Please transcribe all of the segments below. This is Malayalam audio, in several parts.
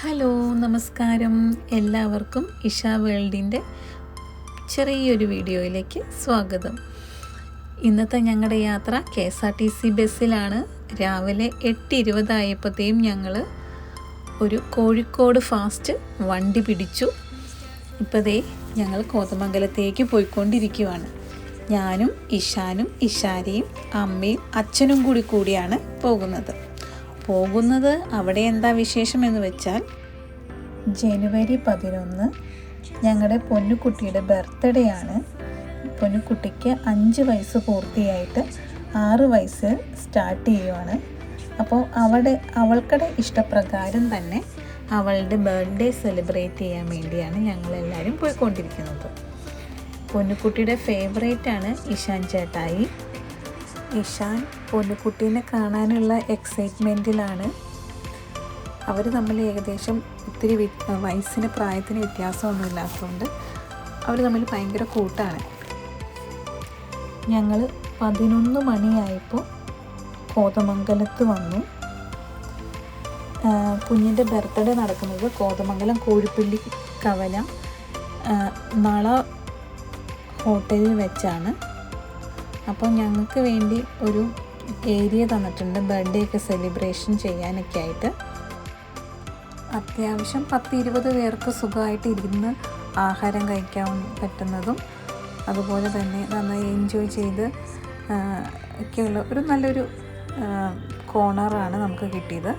ഹലോ നമസ്കാരം, എല്ലാവർക്കും ഇഷ വേൾഡിൻ്റെ ചെറിയൊരു വീഡിയോയിലേക്ക് സ്വാഗതം. ഇന്നത്തെ ഞങ്ങളുടെ യാത്ര KSRTC ബസ്സിലാണ്. രാവിലെ 8:20 ആയപ്പോഴത്തേയും ഞങ്ങൾ ഒരു കോഴിക്കോട് ഫാസ്റ്റ് വണ്ടി പിടിച്ചു. ഇപ്പോഴേ ഞങ്ങൾ കോതമംഗലത്തേക്ക് പോയിക്കൊണ്ടിരിക്കുകയാണ്. ഞാനും ഇഷാനും ഇഷാരയും അമ്മയും അച്ഛനും കൂടിയാണ് പോകുന്നത്. അവിടെ എന്താ വിശേഷം എന്ന് വെച്ചാൽ, ജനുവരി 11 ഞങ്ങളുടെ പൊന്നുകുട്ടിയുടെ ബർത്ത്ഡേ ആണ്. പൊന്നുകുട്ടിക്ക് 5 വയസ്സ് പൂർത്തിയായിട്ട് 6 വയസ്സ് സ്റ്റാർട്ട് ചെയ്യുവാണ്. അപ്പോൾ അവൾക്കടെ ഇഷ്ടപ്രകാരം തന്നെ അവളുടെ ബർത്ത്ഡേ സെലിബ്രേറ്റ് ചെയ്യാൻ വേണ്ടിയാണ് ഞങ്ങളെല്ലാവരും പോയിക്കൊണ്ടിരിക്കുന്നത്. പൊന്നുകുട്ടിയുടെ ഫേവറേറ്റാണ് ഇഷാൻ ചേട്ടായി. ഇഷാൻ പൊന്നുകുട്ടീനെ കാണാനുള്ള എക്സൈറ്റ്മെൻറ്റിലാണ്. അവർ തമ്മിൽ ഏകദേശം ഒത്തിരി പ്രായത്തിന് വ്യത്യാസമൊന്നും ഇല്ലാത്തതുകൊണ്ട് അവർ തമ്മിൽ ഭയങ്കര കൂട്ടാണ്. ഞങ്ങൾ 11 മണിയായപ്പോൾ കോതമംഗലത്ത് വന്നു. കുഞ്ഞിൻ്റെ ബർത്ത്ഡേ നടക്കുന്നത് കോതമംഗലം കോഴിപ്പള്ളി കവല നള ഹോട്ടലിൽ വെച്ചാണ്. അപ്പോൾ ഞങ്ങൾക്ക് വേണ്ടി ഒരു ഏരിയ തന്നിട്ടുണ്ട് ബർത്ത്ഡേ ഒക്കെ സെലിബ്രേഷൻ ചെയ്യാനൊക്കെ ആയിട്ട്. അത്യാവശ്യം 10-20 പേർക്ക് സുഖമായിട്ട് ഇരുന്ന് ആഹാരം കഴിക്കാൻ പറ്റുന്നതും അതുപോലെ തന്നെ നന്നായി എൻജോയ് ചെയ്ത് ഒക്കെയുള്ള ഒരു നല്ലൊരു കോർണറാണ് നമുക്ക് കിട്ടിയത്.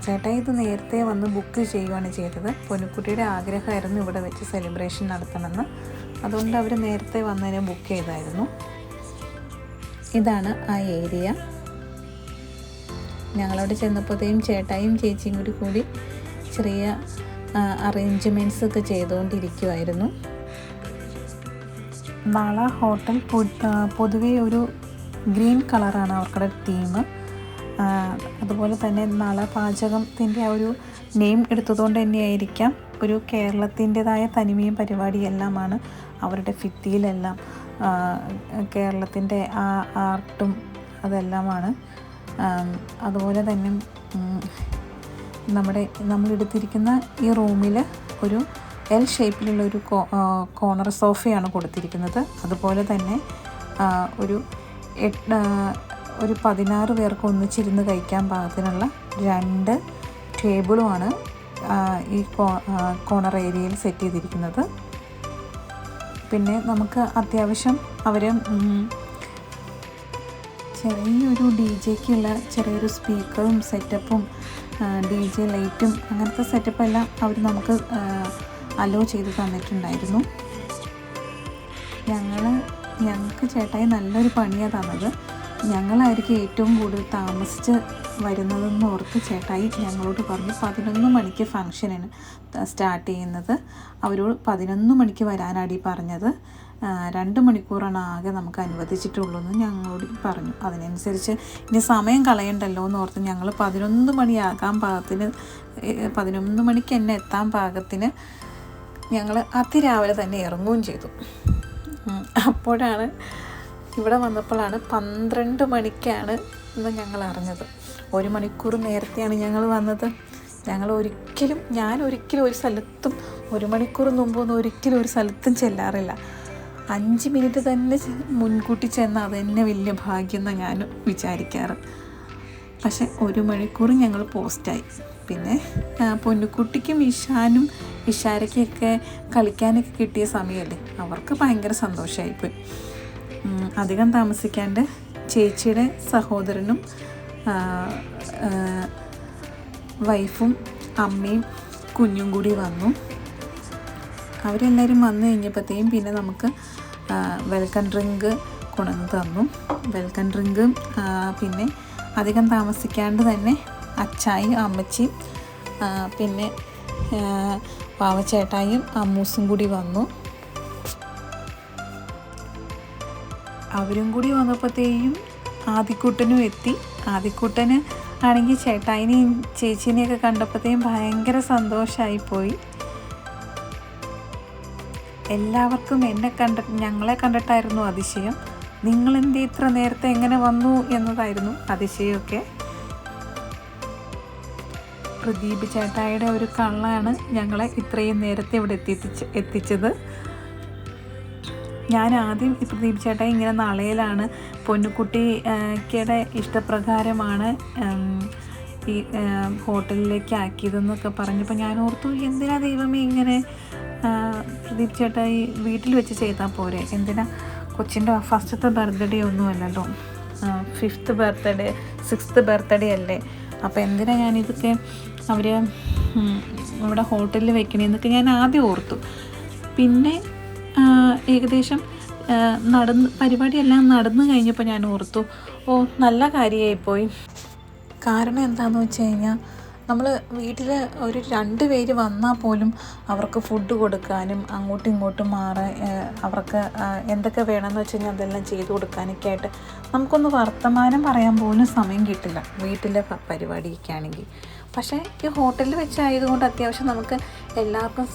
ചേട്ടാ ഇത് നേരത്തെ വന്ന് ബുക്ക് ചെയ്യുകയാണ് ചെയ്തത്. പൊന്നുകുട്ടിയുടെ ആഗ്രഹമായിരുന്നു ഇവിടെ വെച്ച് സെലിബ്രേഷൻ നടത്തണമെന്ന്. അതുകൊണ്ട് അവർ നേരത്തെ വന്നതിനെ ബുക്ക് ചെയ്തായിരുന്നു. ഇതാണ് ആ ഏരിയ. ഞങ്ങളവിടെ ചെന്നപ്പോഴത്തേയും ചേട്ടായും ചേച്ചിയും കൂടി ചെറിയ അറേഞ്ച്മെൻറ്റ്സ് ഒക്കെ ചെയ്തുകൊണ്ടിരിക്കുമായിരുന്നു. നള ഹോട്ടൽ പൊതുവേ ഒരു ഗ്രീൻ കളറാണ് അവർക്കുടെ തീം. അതുപോലെ തന്നെ നള പാചകത്തിൻ്റെ ആ ഒരു നെയിം എടുത്തതുകൊണ്ട് തന്നെയായിരിക്കാം ഒരു കേരളത്തിൻ്റെതായ തനിമയും പരിപാടിയെല്ലാമാണ് അവരുടെ ഭിത്തിയിലെല്ലാം. കേരളത്തിൻ്റെ ആ ആർട്ടും അതെല്ലാമാണ്. അതുപോലെ തന്നെ നമ്മളെടുത്തിരിക്കുന്ന ഈ റൂമിൽ ഒരു L ഷേപ്പിലുള്ളൊരു കോർണർ സോഫയാണ് കൊടുത്തിരിക്കുന്നത്. അതുപോലെ തന്നെ ഒരു 16 പേർക്ക് ഒന്നിച്ചിരുന്ന് കഴിക്കാൻ പാകത്തിനുള്ള 2 ടേബിളുമാണ് ഈ കോർണർ ഏരിയയിൽ സെറ്റ് ചെയ്തിരിക്കുന്നത്. പിന്നെ നമുക്ക് അത്യാവശ്യം അവർ ചെറിയൊരു DJക്കുള്ള ചെറിയൊരു സ്പീക്കറും സെറ്റപ്പും DJ ലൈറ്റും അങ്ങനത്തെ സെറ്റപ്പെല്ലാം അവർ നമുക്ക് അലോ ചെയ്ത് തന്നിട്ടുണ്ടായിരുന്നു. ഞങ്ങൾക്ക് ചേട്ടായി നല്ലൊരു പണിയാണ് തന്നത്. ഞങ്ങളായിരിക്കും ഏറ്റവും കൂടുതൽ താമസിച്ച് വരുന്നതെന്ന് ഓർത്ത് ചേട്ടായി ഞങ്ങളോട് പറഞ്ഞു 11 മണിക്ക് ഫംഗ്ഷനാണ് സ്റ്റാർട്ട് ചെയ്യുന്നത്. അവരോട് 11 മണിക്ക് വരാനാടി പറഞ്ഞത്. 2 മണിക്കൂറാണ് ആകെ നമുക്ക് അനുവദിച്ചിട്ടുള്ളൂ എന്ന് ഞങ്ങളോട് പറഞ്ഞു. അതിനനുസരിച്ച് ഇനി സമയം കളയണ്ടല്ലോ എന്ന് ഓർത്ത് ഞങ്ങൾ 11 മണിയാകാൻ പാകത്തിന് 11 മണിക്ക് തന്നെ എത്താൻ പാകത്തിന് ഞങ്ങൾ അതിരാവിലെ തന്നെ ഇറങ്ങുകയും ചെയ്തു. അപ്പോഴാണ് ഇവിടെ വന്നപ്പോഴാണ് 12 മണിക്കാണ് എന്ന് ഞങ്ങൾ അറിഞ്ഞത്. 1 മണിക്കൂർ നേരത്തെയാണ് ഞങ്ങൾ വന്നത്. ഞാൻ ഒരിക്കലും ഒരു സ്ഥലത്തും 1 മണിക്കൂർ മുമ്പൊന്നും ഒരിക്കലും ഒരു സ്ഥലത്തും ചെല്ലാറില്ല. 5 മിനിറ്റ് തന്നെ മുൻകൂട്ടി ചെന്നാൽ അതെന്നെ വലിയ ഭാഗ്യം എന്നാണ് ഞാൻ വിചാരിക്കാറ്. പക്ഷേ 1 മണിക്കൂർ ഞങ്ങൾ പോസ്റ്റായി. പിന്നെ പൊന്നുകുട്ടിക്കും ഇഷാനും ഇഷാരയ്ക്കൊക്കെ കളിക്കാനൊക്കെ കിട്ടിയ സമയമല്ലേ, അവർക്ക് ഭയങ്കര സന്തോഷമായിപ്പോയി. അധികം താമസിക്കാണ്ട് ചേച്ചിയുടെ സഹോദരനും വൈഫും അമ്മയും കുഞ്ഞും കൂടി വന്നു. അവരെല്ലാവരും വന്നു കഴിഞ്ഞപ്പോഴത്തേക്കും പിന്നെ നമുക്ക് വെൽക്കം ഡ്രിങ്ക് കൊണ്ടുവന്ന് തന്നു. വെൽക്കം ഡ്രിങ്ക് പിന്നെ അധികം താമസിക്കാണ്ട് തന്നെ അച്ചായും അമ്മച്ചിയും പിന്നെ പാവച്ചേട്ടായും അമ്മൂസും കൂടി വന്നു. അവരും കൂടി വന്നപ്പോഴത്തേക്കും ആദിക്കുട്ടനും എത്തി. ആദിക്കുട്ടന് ആണെങ്കിൽ ചേട്ടായിനെയും ചേച്ചീനെയൊക്കെ കണ്ടപ്പോഴത്തേക്കും ഭയങ്കര സന്തോഷമായിപ്പോയി. എല്ലാവർക്കും ഞങ്ങളെ കണ്ടിട്ടായിരുന്നു അതിശയം. നിങ്ങളെന്തേ ഇത്ര നേരത്തെ എങ്ങനെ വന്നു എന്നതായിരുന്നു അതിശയമൊക്കെ. പ്രദീപ് ചേട്ടായിയുടെ ഒരു കള്ളാണ് ഞങ്ങളെ ഇത്രയും നേരത്തെ ഇവിടെ എത്തിച്ചത്. ഞാൻ ആദ്യം ഈ പ്രദീപ് ചേട്ടായി ഇങ്ങനെ നാളെയിലാണ് പൊന്നുക്കുട്ടിയുടെ ഇഷ്ടപ്രകാരമാണ് ഈ ഹോട്ടലിലേക്ക് ആക്കിയതെന്നൊക്കെ പറഞ്ഞപ്പോൾ ഞാൻ ഓർത്തു, എന്തിനാ ദൈവമേ ഇങ്ങനെ പ്രദീപ് ചേട്ടായി വീട്ടിൽ വെച്ച് ചെയ്താൽ പോരെ, എന്തിനാ കൊച്ചിൻ്റെ ഫസ്റ്റത്തെ birthday ഒന്നുമല്ലല്ലോ, 5th birthday 6th birthday അല്ലേ, അപ്പോൾ എന്തിനാ ഞാനിതൊക്കെ അവർ ഇവിടെ ഹോട്ടലിൽ വെക്കണേന്നൊക്കെ ഞാൻ ആദ്യം ഓർത്തു. പിന്നെ ഏകദേശം പരിപാടിയെല്ലാം നടന്നു കഴിഞ്ഞപ്പോൾ ഞാൻ ഓർത്തു, നല്ല കാര്യമായിപ്പോയി. കാരണം എന്താണെന്ന് വെച്ച് കഴിഞ്ഞാൽ നമ്മൾ വീട്ടിൽ ഒരു 2 പേര് വന്നാൽ പോലും അവർക്ക് ഫുഡ് കൊടുക്കാനും അങ്ങോട്ടും ഇങ്ങോട്ടും അവർക്ക് എന്തൊക്കെ വേണമെന്ന് വെച്ച് കഴിഞ്ഞാൽ അതെല്ലാം ചെയ്തു കൊടുക്കാനൊക്കെ ആയിട്ട് നമുക്കൊന്ന് വർത്തമാനം പറയാൻ പോലും സമയം കിട്ടില്ല വീട്ടിലെ പരിപാടിയൊക്കെ ആണെങ്കിൽ. പക്ഷേ ഈ ഹോട്ടലിൽ വെച്ചായതുകൊണ്ട് അത്യാവശ്യം നമുക്ക് എല്ലാവർക്കും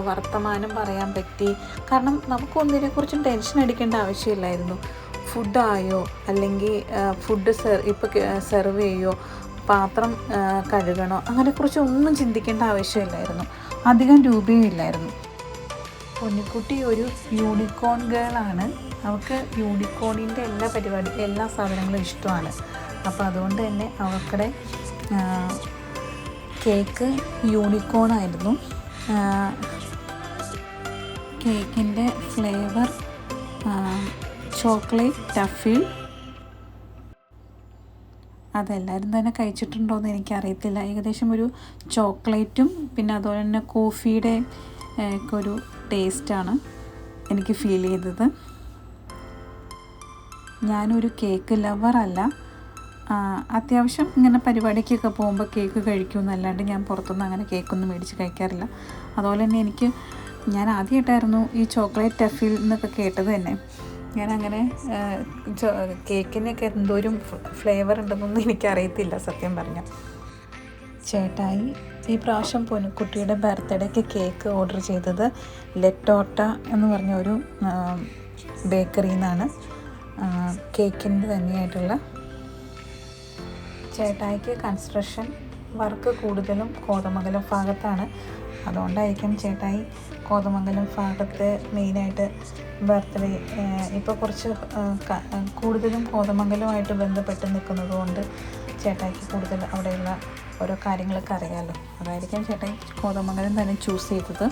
വർത്തമാനം പറയാൻ പറ്റി. കാരണം നമുക്കൊന്നിനെക്കുറിച്ചും ടെൻഷൻ അടിക്കേണ്ട ആവശ്യമില്ലായിരുന്നു. ഫുഡായോ അല്ലെങ്കിൽ ഫുഡ് ഇപ്പോൾ സെർവ് ചെയ്യോ, പാത്രം കഴുകണോ, അങ്ങനെക്കുറിച്ച് ഒന്നും ചിന്തിക്കേണ്ട ആവശ്യമില്ലായിരുന്നു. അധികം രൂപയും ഇല്ലായിരുന്നു. പൊന്നിക്കുട്ടി ഒരു യൂണിക്കോൺ ഗേളാണ്. അവൾക്ക് യൂണിക്കോണിൻ്റെ എല്ലാ സാധനങ്ങളും ഇഷ്ടമാണ്. അപ്പോൾ അതുകൊണ്ട് തന്നെ അവൾക്കടെ കേക്ക് യൂണിക്കോണായിരുന്നു. കേക്കിൻ്റെ ഫ്ലേവർ ചോക്ലേറ്റ് ടഫിൾ. അതെല്ലാവരും തന്നെ കഴിച്ചിട്ടുണ്ടോയെന്ന് എനിക്കറിയത്തില്ല. ഏകദേശം ഒരു ചോക്ലേറ്റും പിന്നെ അതുപോലെ തന്നെ കോഫിയുടെ ഒക്കെ ഒരു ടേസ്റ്റാണ് എനിക്ക് ഫീൽ ചെയ്തത്. ഞാനൊരു കേക്ക് ലവറല്ല. അത്യാവശ്യം ഇങ്ങനെ പരിപാടിക്കൊക്കെ പോകുമ്പോൾ കേക്ക് കഴിക്കുമെന്നല്ലാണ്ട് ഞാൻ പുറത്തുനിന്ന് അങ്ങനെ കേക്കൊന്നും മേടിച്ച് കഴിക്കാറില്ല. അതുപോലെ തന്നെ ഞാൻ ആദ്യമായിട്ടായിരുന്നു ഈ ചോക്ലേറ്റ് ടഫിൽ എന്നൊക്കെ കേട്ടത് തന്നെ. ഞാനങ്ങനെ കേക്കിനൊക്കെ എന്തോരം ഫ്ലേവർ ഉണ്ടെന്നൊന്നും എനിക്കറിയത്തില്ല സത്യം പറഞ്ഞാൽ. ചേട്ടായി ഈ പ്രാവശ്യം പൊന്നുക്കുട്ടിയുടെ ബർത്ത്ഡേക്ക് കേക്ക് ഓർഡർ ചെയ്തത് ലെറ്റോട്ട എന്ന് പറഞ്ഞ ഒരു ബേക്കറിയിൽ നിന്നാണ്. കേക്കിൻ്റെ തന്നെയായിട്ടുള്ള. ചേട്ടായിക്ക് കൺസ്ട്രക്ഷൻ വർക്ക് കൂടുതലും കോതമംഗലം ഭാഗത്താണ്. അതുകൊണ്ടായിരിക്കും ചേട്ടായി കോതമംഗലം ഭാഗത്ത് മെയിനായിട്ട് ബർത്ത്ഡേ ഇപ്പോൾ കുറച്ച് കൂടുതലും കോതമംഗലവുമായിട്ട് ബന്ധപ്പെട്ട് നിൽക്കുന്നത് കൊണ്ട് ചേട്ടായിക്ക് കൂടുതൽ അവിടെയുള്ള ഓരോ കാര്യങ്ങളൊക്കെ അറിയാമല്ലോ. അതായിരിക്കും ചേട്ടായി കോതമംഗലം തന്നെ ചൂസ് ചെയ്തത്.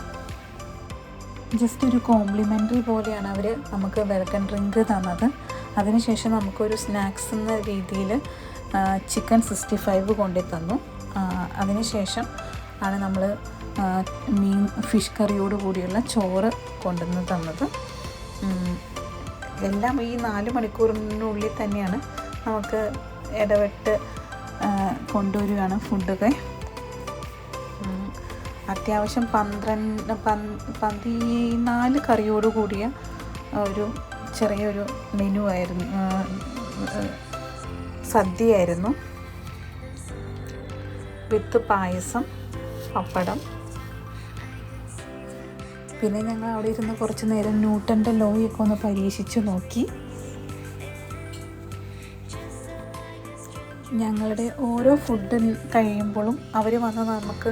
ജസ്റ്റ് ഒരു കോംപ്ലിമെൻ്ററി പോലെയാണ് അവർ നമുക്ക് വെൽക്കം ഡ്രിങ്ക് തന്നത്. അതിനുശേഷം നമുക്കൊരു സ്നാക്സ് എന്ന രീതിയിൽ ചിക്കൻ 65 കൊണ്ടു തന്നു. അതിനുശേഷം ആണ് നമ്മൾ ഫിഷ് കറിയോട് കൂടിയുള്ള ചോറ് കൊണ്ടുവന്ന് തന്നത്. എല്ലാം ഈ 4 മണിക്കൂറിനുള്ളിൽ തന്നെയാണ് നമുക്ക് ഇടവിട്ട് കൊണ്ടുവരികയാണ് ഫുഡൊക്കെ. അത്യാവശ്യം 14 കറിയോട് കൂടിയ ഒരു ചെറിയൊരു മെനു ആയിരുന്നു, സദ്യയായിരുന്നു. വിത്ത് പായസം, പപ്പടം. പിന്നെ ഞങ്ങൾ അവിടെ ഇരുന്ന് കുറച്ച് നേരം ന്യൂട്ടൻ്റെ ലോയൊക്കെ ഒന്ന് പരീക്ഷിച്ച് നോക്കി. ഞങ്ങളുടെ ഓരോ ഫുഡ് കഴിയുമ്പോഴും അവർ വന്ന് നമുക്ക്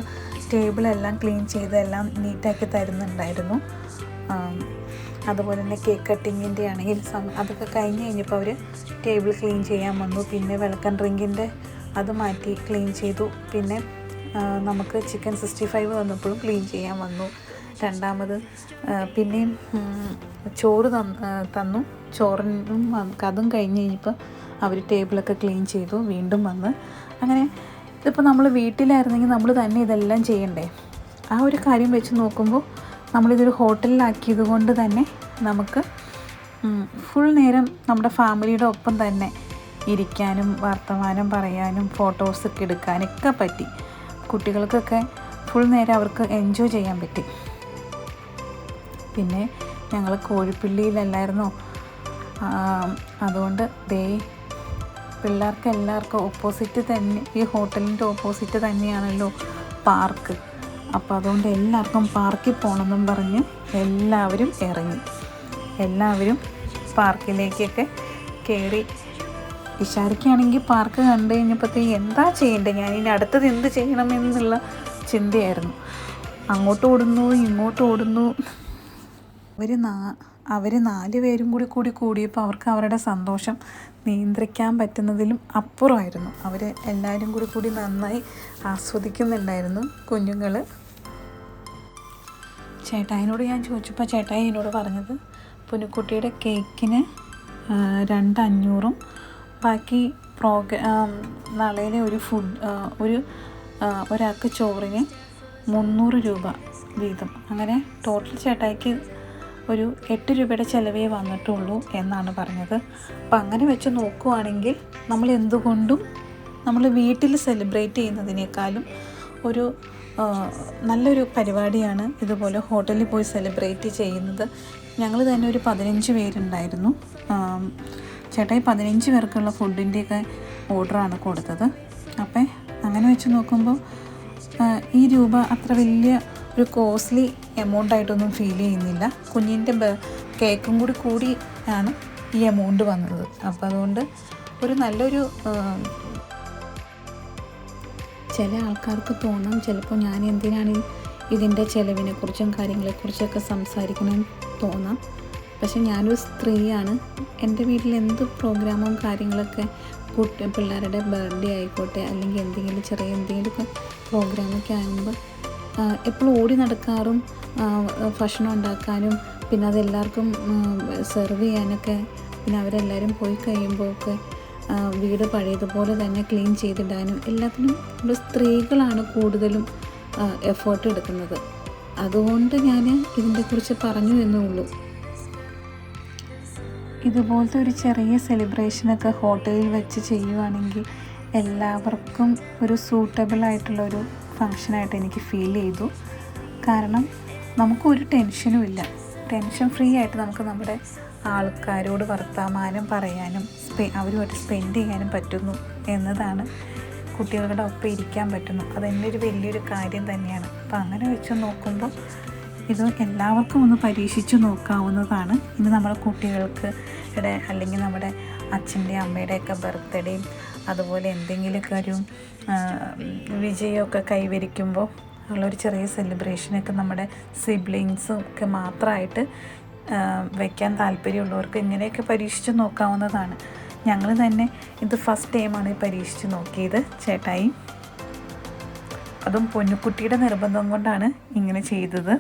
ടേബിളെല്ലാം ക്ലീൻ ചെയ്ത് എല്ലാം നീറ്റാക്കി തരുന്നുണ്ടായിരുന്നു. അതുപോലെ തന്നെ കേക്ക് കട്ടിങ്ങിൻ്റെ ആണെങ്കിൽ അതൊക്കെ കഴിഞ്ഞ് കഴിഞ്ഞപ്പോൾ അവർ ടേബിൾ ക്ലീൻ ചെയ്യാൻ വന്നു. പിന്നെ വെൽക്കം ഡ്രിങ്കിൻ്റെ അത് മാറ്റി ക്ലീൻ ചെയ്തു. പിന്നെ നമുക്ക് ചിക്കൻ 65 വന്നപ്പോഴും ക്ലീൻ ചെയ്യാൻ വന്നു. രണ്ടാമത് പിന്നെയും ചോറ് തന്നു. ചോറിനും അതും കഴിഞ്ഞ് കഴിഞ്ഞപ്പോൾ അവർ ടേബിളൊക്കെ ക്ലീൻ ചെയ്തു, വീണ്ടും വന്ന്. അങ്ങനെ ഇതിപ്പോൾ നമ്മൾ വീട്ടിലായിരുന്നെങ്കിൽ നമ്മൾ തന്നെ ഇതെല്ലാം ചെയ്യണ്ടേ. ആ ഒരു കാര്യം വെച്ച് നോക്കുമ്പോൾ നമ്മളിതൊരു ഹോട്ടലിലാക്കിയത് കൊണ്ട് തന്നെ നമുക്ക് ഫുൾ നേരം നമ്മുടെ ഫാമിലിയുടെ ഒപ്പം തന്നെ ഇരിക്കാനും വർത്തമാനം പറയാനും ഫോട്ടോസൊക്കെ എടുക്കാനൊക്കെ പറ്റി. കുട്ടികൾക്കൊക്കെ ഫുൾ നേരം അവർക്ക് എൻജോയ് ചെയ്യാൻ പറ്റി. പിന്നെ ഞങ്ങൾ കോഴിപ്പള്ളിയിലല്ലായിരുന്നോ, അതുകൊണ്ട് പിള്ളേർക്ക് എല്ലാവർക്കും ഓപ്പോസിറ്റ് തന്നെ, ഈ ഹോട്ടലിൻ്റെ ഓപ്പോസിറ്റ് തന്നെയാണല്ലോ പാർക്ക്. അപ്പോൾ അതുകൊണ്ട് എല്ലാവർക്കും പാർക്കിൽ പോകണമെന്നും പറഞ്ഞ് എല്ലാവരും ഇറങ്ങി. എല്ലാവരും പാർക്കിലേക്കൊക്കെ കയറി വിശാരിക്കുകയാണെങ്കിൽ പാർക്ക് കണ്ടു കഴിഞ്ഞപ്പോഴത്തേക്ക് എന്താ ചെയ്യേണ്ടത്, ഞാനിനി അടുത്തത് എന്ത് ചെയ്യണമെന്നുള്ള ചിന്തയായിരുന്നു. അങ്ങോട്ട് ഓടുന്നു, ഇങ്ങോട്ട് ഓടുന്നു. അവർ 4 പേരും കൂടിയപ്പോൾ അവർക്ക് അവരുടെ സന്തോഷം നിയന്ത്രിക്കാൻ പറ്റുന്നതിലും അപ്പുറമായിരുന്നു. അവർ എല്ലാവരും കൂടി നന്നായി ആസ്വദിക്കുന്നുണ്ടായിരുന്നു കുഞ്ഞുങ്ങൾ. ചേട്ടായിനോട് ഞാൻ ചോദിച്ചപ്പോൾ ചേട്ടായി എന്നോട് പറഞ്ഞത് പുനുക്കുട്ടിയുടെ കേക്കിന് 2,500 ബാക്കി നാളെ ഒരാൾക്ക് ചോറിന് 300 രൂപ വീതം, അങ്ങനെ ടോട്ടൽ ചേട്ടായിക്ക് ഒരു 8 രൂപയുടെ ചിലവേ വന്നിട്ടുള്ളൂ എന്നാണ് പറഞ്ഞത്. അപ്പം അങ്ങനെ വെച്ച് നോക്കുവാണെങ്കിൽ നമ്മൾ എന്തുകൊണ്ടും നമ്മൾ വീട്ടിൽ സെലിബ്രേറ്റ് ചെയ്യുന്നതിനേക്കാളും ഒരു നല്ലൊരു പരിപാടിയാണ് ഇതുപോലെ ഹോട്ടലിൽ പോയി സെലിബ്രേറ്റ് ചെയ്യുന്നത്. ഞങ്ങൾ തന്നെ ഒരു 15 പേരുണ്ടായിരുന്നു. ചേട്ടായി 15 പേർക്കുള്ള ഫുഡിൻ്റെയൊക്കെ ഓർഡറാണ് കൊടുത്തത്. അപ്പം അങ്ങനെ വെച്ച് നോക്കുമ്പോൾ ഈ രൂപ അത്ര വലിയ ഒരു കോസ്റ്റ്ലി എമൗണ്ട് ആയിട്ടൊന്നും ഫീൽ ചെയ്യുന്നില്ല. കുഞ്ഞിൻ്റെ കേക്കും കൂടി ആണ് ഈ എമൗണ്ട് വന്നത്. അപ്പോൾ അതുകൊണ്ട് ഒരു നല്ലൊരു ചില ആൾക്കാർക്ക് തോന്നും ചിലപ്പോൾ ഞാൻ എന്തിനാണ് ഇതിൻ്റെ ചിലവിനെക്കുറിച്ചും കാര്യങ്ങളെക്കുറിച്ചൊക്കെ സംസാരിക്കണം തോന്നാം. പക്ഷെ ഞാനൊരു സ്ത്രീയാണ്. എൻ്റെ വീട്ടിൽ എന്ത് പ്രോഗ്രാമും കാര്യങ്ങളൊക്കെ പിള്ളേരുടെ ബർത്ത്ഡേ ആയിക്കോട്ടെ അല്ലെങ്കിൽ എന്തെങ്കിലുമൊക്കെ പ്രോഗ്രാമൊക്കെ ആകുമ്പോൾ എപ്പോഴും ഓടി നടക്കാറും ഭക്ഷണം ഉണ്ടാക്കാനും പിന്നെ അതെല്ലാവർക്കും സെർവ് ചെയ്യാനൊക്കെ, പിന്നെ അവരെല്ലാവരും പോയി കഴിയുമ്പോഴൊക്കെ വീട് പഴയതുപോലെ തന്നെ ക്ലീൻ ചെയ്തിടാനും എല്ലാത്തിനും നമ്മൾ സ്ത്രീകളാണ് കൂടുതലും എഫേർട്ട് എടുക്കുന്നത്. അതുകൊണ്ട് ഞാൻ ഇതിനെക്കുറിച്ച് പറഞ്ഞു എന്നേ ഉള്ളൂ. ഇതുപോലത്തെ ഒരു ചെറിയ സെലിബ്രേഷനൊക്കെ ഹോട്ടലിൽ വെച്ച് ചെയ്യുവാണെങ്കിൽ എല്ലാവർക്കും ഒരു സൂട്ടബിളായിട്ടുള്ളൊരു ഫങ്ഷനായിട്ട് എനിക്ക് ഫീൽ ചെയ്തു. കാരണം നമുക്കൊരു ടെൻഷനും ഇല്ല. ടെൻഷൻ ഫ്രീ ആയിട്ട് നമുക്ക് നമ്മുടെ ആൾക്കാരോട് വർത്തമാനം പറയാനും അവരുമായിട്ട് സ്പെൻഡ് ചെയ്യാനും പറ്റുന്നു എന്നതാണ്. കുട്ടികളുടെ ഒപ്പം ഇരിക്കാൻ പറ്റുന്നു. അതെന്നെ ഒരു വലിയൊരു കാര്യം തന്നെയാണ്. അപ്പോൾ അങ്ങനെ വെച്ച് നോക്കുമ്പോൾ ഇത് എല്ലാവർക്കും ഒന്ന് പരീക്ഷിച്ച് നോക്കാവുന്നതാണ്. ഇനി നമ്മുടെ കുട്ടികൾക്ക് അല്ലെങ്കിൽ നമ്മുടെ അച്ഛൻ്റെ അമ്മയുടെയൊക്കെ ബർത്ത്ഡേയും അതുപോലെ എന്തെങ്കിലുമൊക്കെ ഒരു വിജയമൊക്കെ കൈവരിക്കുമ്പോൾ ഉള്ളൊരു ചെറിയ സെലിബ്രേഷനൊക്കെ നമ്മുടെ സിബ്ലിങ്സും ഒക്കെ മാത്രമായിട്ട് വയ്ക്കാൻ താല്പര്യമുള്ളവർക്ക് ഇങ്ങനെയൊക്കെ പരീക്ഷിച്ച് നോക്കാവുന്നതാണ്. ഞങ്ങൾ തന്നെ ഇത് ഫസ്റ്റ് ടൈമാണ് പരീക്ഷിച്ച് നോക്കിയത്. ചേട്ടായി അതും പൊന്നുക്കുട്ടിയുടെ നിർബന്ധം കൊണ്ടാണ് ഇങ്ങനെ ചെയ്തത്.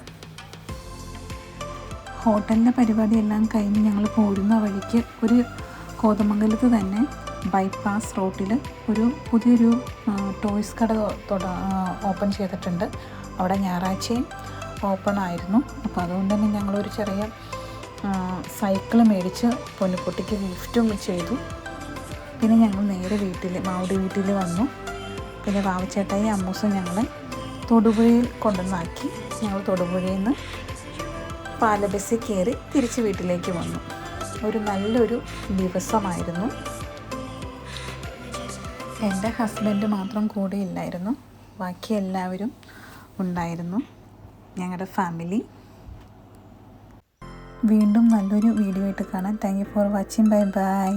ഹോട്ടലിൻ്റെ പരിപാടിയെല്ലാം കഴിഞ്ഞ് ഞങ്ങൾ പോരുന്ന വഴിക്ക് ഒരു കോതമംഗലത്ത് തന്നെ ബൈപ്പാസ് റോട്ടിൽ പുതിയൊരു ടോയ്സ് കട ഓപ്പൺ ചെയ്തിട്ടുണ്ട്. അവിടെ ഞായറാഴ്ചയും ഓപ്പൺ ആയിരുന്നു. അപ്പോൾ അതുകൊണ്ട് തന്നെ ഞങ്ങളൊരു ചെറിയ സൈക്കിൾ മേടിച്ച് പൊന്നുക്കുട്ടിക്ക് ഗിഫ്റ്റും ചെയ്തു. പിന്നെ ഞങ്ങൾ നേരെ മാവുടി വീട്ടിൽ വന്നു. പിന്നെ വാവച്ചേട്ടായി അമ്മൂസും ഞങ്ങളെ തൊടുപുഴയിൽ കൊണ്ടുവന്നാക്കി. ഞങ്ങൾ തൊടുപുഴയിൽ നിന്ന് പാലബസ്സിൽ കയറി തിരിച്ച് വീട്ടിലേക്ക് വന്നു. ഒരു നല്ലൊരു ദിവസമായിരുന്നു. എൻ്റെ ഹസ്ബൻഡ് മാത്രം കൂടെ ഇല്ലായിരുന്നു, ബാക്കി എല്ലാവരും ഉണ്ടായിരുന്നു, ഞങ്ങളുടെ ഫാമിലി. വീണ്ടും നല്ലൊരു വീഡിയോ ആയിട്ട് കാണാം. Thank you for watching. Bye bye.